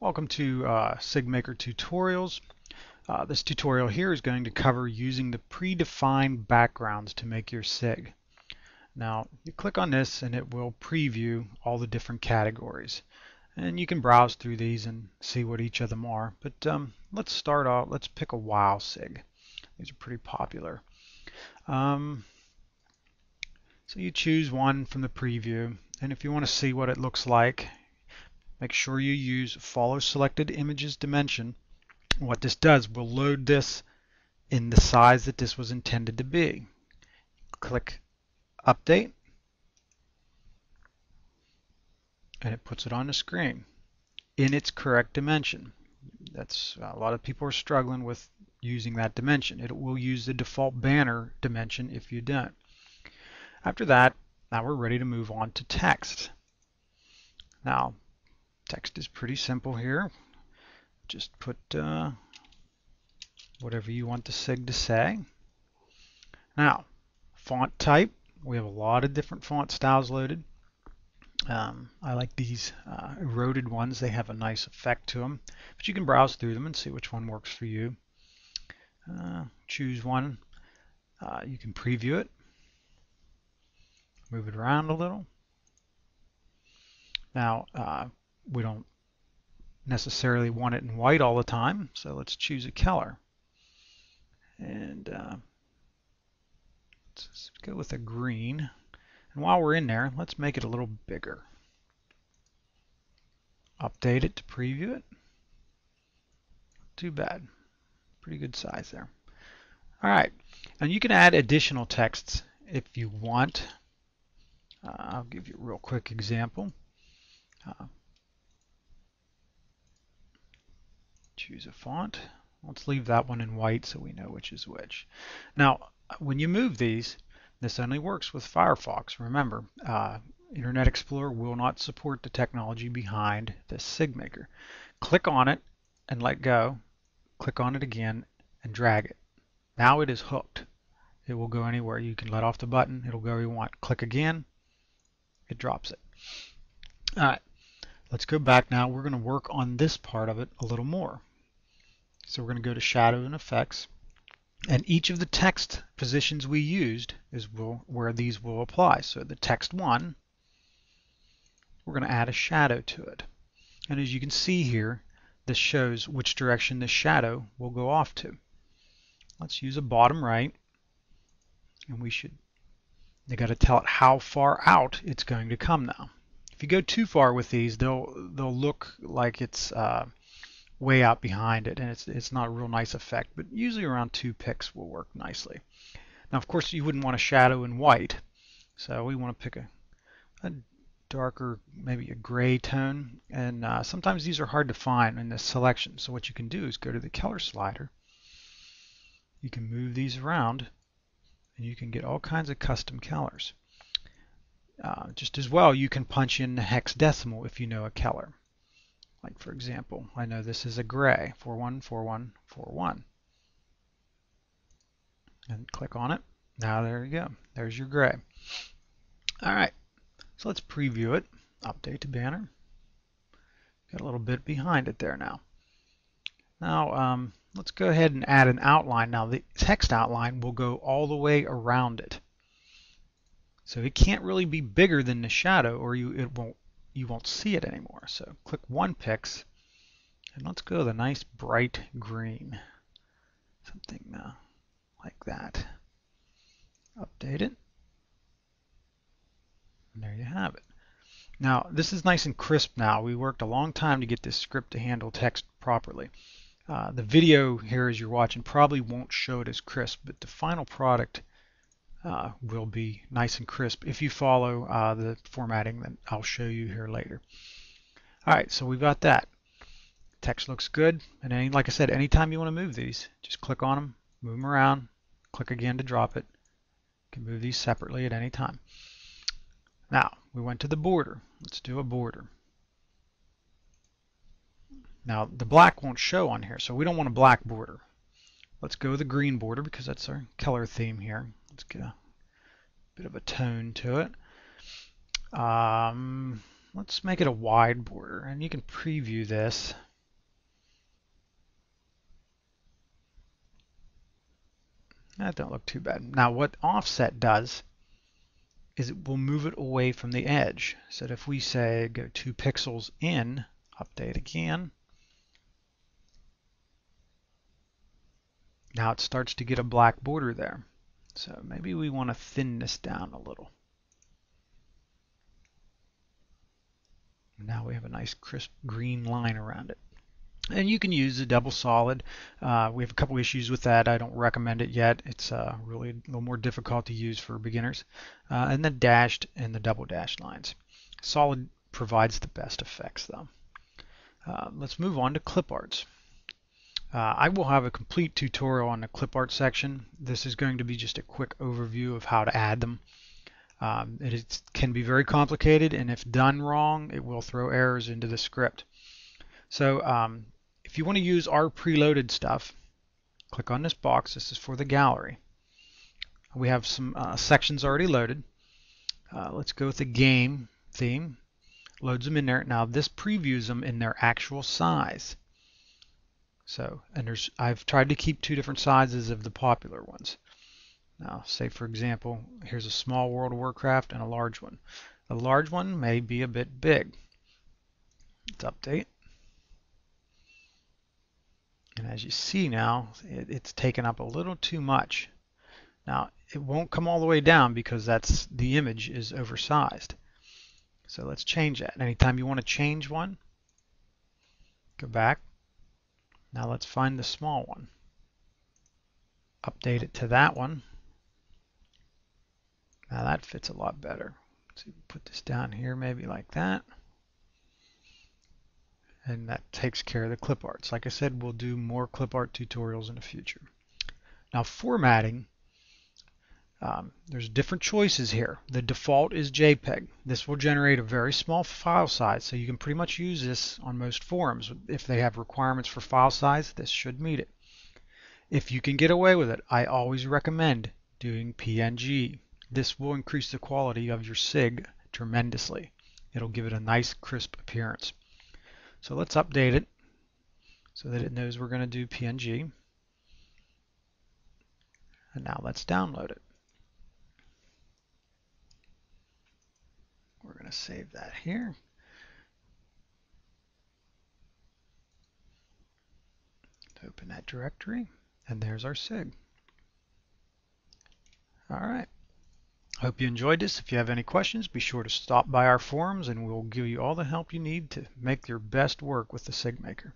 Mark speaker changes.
Speaker 1: Welcome to Sig Maker tutorials. This tutorial here is going to cover using the predefined backgrounds to make your Sig. Now you click on this and it will preview all the different categories. And you can browse through these and see what each of them are. But let's start out, let's pick a WoW Sig. These are pretty popular. So you choose one from the preview, and if you want to see what it looks like, make sure you use follow selected images dimension. What this does will load this in the size that this was intended to be. Click update and it puts it on the screen in its correct dimension. That's a lot of people are struggling with using that dimension. It will use the default banner dimension if you don't. After that, now we're ready to move on to text. Now text is pretty simple here. Just put whatever you want the Sig to say. Now, font type, we have a lot of different font styles loaded. I like these eroded ones. They have a nice effect to them, but you can browse through them and see which one works for you. Choose one. You can preview it, move it around a little. Now, we don't necessarily want it in white all the time, so let's choose a color. And let's go with a green. And while we're in there, let's make it a little bigger. Update it to preview it. Too bad. Pretty good size there. All right, and you can add additional texts if you want. I'll give you a real quick example. Choose a font. Let's leave that one in white so we know which is which. Now, when you move these, this only works with Firefox. Remember, Internet Explorer will not support the technology behind the Sig Maker. Click on it and let go. Click on it again and drag it. Now it is hooked. It will go anywhere. You can let off the button. It'll go where you want. Click again. It drops it. All right. Let's go back now. We're going to work on this part of it a little more. So we're going to go to Shadow and Effects. And each of the text positions we used is where these will apply. So the text one, we're going to add a shadow to it. And as you can see here, this shows which direction this shadow will go off to. Let's use a bottom right. And they got to tell it how far out it's going to come now. If you go too far with these, they'll look like it's way out behind it, and it's not a real nice effect, but usually around 2 pixels will work nicely. Now, of course, you wouldn't want a shadow in white, so we want to pick a darker, maybe a gray tone, and sometimes these are hard to find in this selection. So what you can do is go to the color slider. You can move these around, and you can get all kinds of custom colors. Just as well, you can punch in the hexadecimal if you know a color. Like for example, I know this is a gray, 414141. And click on it. Now there you go. There's your gray. All right, so let's preview it. Update to banner. Got a little bit behind it there now. Now let's go ahead and add an outline. Now the text outline will go all the way around it. So it can't really be bigger than the shadow, or you won't see it anymore. So click 1 pix, and let's go with a nice bright green, something like that. Update it, and there you have it. Now this is nice and crisp now. We worked a long time to get this script to handle text properly. The video here as you're watching probably won't show it as crisp, but the final product will be nice and crisp if you follow the formatting that I'll show you here later. Alright, so we've got that. Text looks good, and like I said, anytime you want to move these, just click on them, move them around, click again to drop it. You can move these separately at any time. Now, we went to the border. Let's do a border. Now, the black won't show on here, so we don't want a black border. Let's go with a green border because that's our color theme here. Let's get a bit of a tone to it. Let's make it a wide border, and you can preview this. That don't look too bad. Now what offset does is it will move it away from the edge. So if we say go 2 pixels in, update again, now it starts to get a black border there. So maybe we want to thin this down a little. Now we have a nice crisp green line around it. And you can use a double solid. We have a couple issues with that. I don't recommend it yet. It's really a little more difficult to use for beginners. And then dashed and the double dashed lines. Solid provides the best effects though. Let's move on to clip arts. I will have a complete tutorial on the clip art section. This is going to be just a quick overview of how to add them. It can be very complicated, and if done wrong, it will throw errors into the script. So if you want to use our preloaded stuff, click on this box. This is for the gallery. We have some sections already loaded. Let's go with the game theme. Loads them in there. Now this previews them in their actual size. So, and I've tried to keep 2 different sizes of the popular ones. Now, say for example, here's a small World of Warcraft and a large one. The large one may be a bit big. Let's update. And as you see now, it's taken up a little too much. Now, it won't come all the way down because the image is oversized. So let's change that. Anytime you want to change one, go back. Now let's find the small one. Update it to that one. Now that fits a lot better. So put this down here maybe like that. And that takes care of the clip arts. Like I said, we'll do more clip art tutorials in the future. Now formatting, there's different choices here. The default is JPEG. This will generate a very small file size, so you can pretty much use this on most forums. If they have requirements for file size, this should meet it. If you can get away with it, I always recommend doing PNG. This will increase the quality of your SIG tremendously. It'll give it a nice crisp appearance. So let's update it so that it knows we're going to do PNG. And now let's download it. We're going to save that here. Open that directory, and there's our SIG. All right. Hope you enjoyed this. If you have any questions, be sure to stop by our forums and we'll give you all the help you need to make your best work with the Sig Maker.